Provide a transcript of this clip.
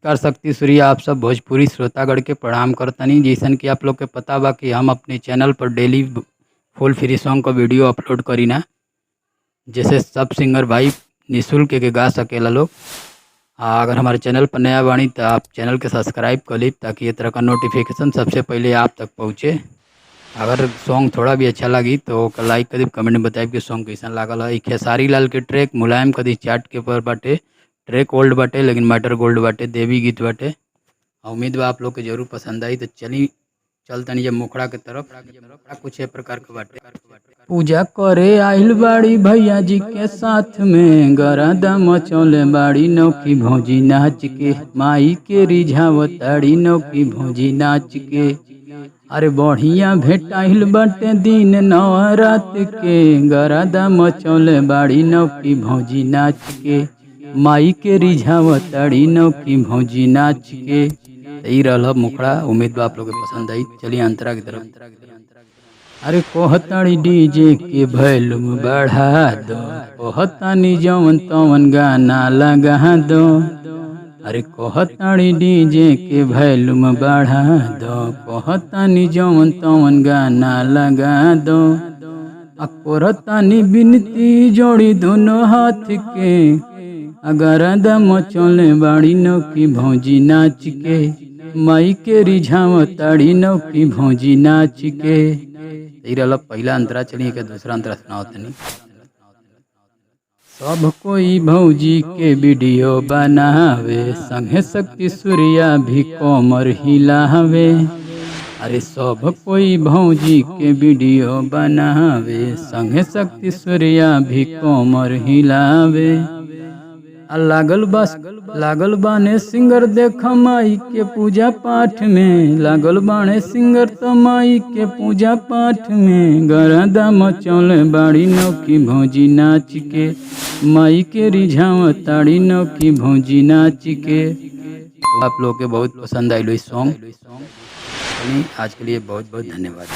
कर सकती सूर्य आप सब भोजपुरी श्रोतागढ़ के प्रणाम करतनी। जैसन कि आप लोग के पता बा कि हम अपने चैनल पर डेली फुल फ्री सॉन्ग का वीडियो अपलोड करीना, जैसे सब सिंगर भाई निःशुल्क के गा सकेला लोग। अगर हमारे चैनल पर नया बानी तो आप चैनल के सब्सक्राइब कर ली ताकि ये तरह का नोटिफिकेशन सबसे पहले आप तक पहुँचे। अगर सॉन्ग थोड़ा भी अच्छा लगी तो लाइक कर दी, कमेंट में बताइए कि सॉन्ग कैसा लागल है। खेसारी लाल के ट्रैक मुलायम कदी चार्ट के ऊपर बाटे, ट्रैक ओल्ड बाटे लेकिन मैटर गोल्ड बाटे, देवी गीत बाटे। उम्मीद बा आप लोग के जरूर पसंद आई। तो चल तनी जब मुखड़ा के तरफ कुछ ए प्रकार के बाटे। पूजा करे आइल बाड़ी भैया जी के साथ में, गरादा मचौले बाड़ी नौकी भौजी नाच के, माई के रिझावताड़ी नौकी भौजी नाच के। अरे बढ़िया भेटाइल बाटे दिन नवरात के, गरादा मचौले बाड़ी नौकी भौजी नाच के, माई के रिझावताड़ी नौकी भौजी नाच के। यही रहा मुखड़ा। उम्मीद बा आप लोग के पसंद आई। चलिए अंतरा की तरफ। अरे कोहताड़ी डीजे के वॉल्यूम बढ़ा दो, कोहतानी जवन तवन गाना लगा दो। अरे कोहताड़ी डीजे के वॉल्यूम बढ़ा दो, कोहतानी जवन तवन गाना लगा दो। कोरतानी बिनती जोड़ी दोनों हाथ के, अगर दम चले बाड़ी नौकी भौजी नाच के, माई के रिझावताड़ी नौकी भौजी नाच के। पहला अंतरा। चलिए के दूसरा अंतरा सुनाओ तनी। सब कोई भौजी के वीडियो बनावे, संगे शक्ति सूर्या भी कोमर हिलावे। अरे सब कोई भौजी के वीडियो बनावे, संगे शक्ति सूर्या भी कोमर हिलावे। लागल बाने सिंगर देख माई के पूजा पाठ में, लागल बाने सिंगर तो माई के पूजा पाठ में, गरादा मचौले बाड़ी नौकी भौजी नाच के, माई के रिझावताड़ी नौकी भौजी नाच के। तो आप लोग के बहुत पसंद आई सॉन्ग। आज के लिए बहुत बहुत धन्यवाद।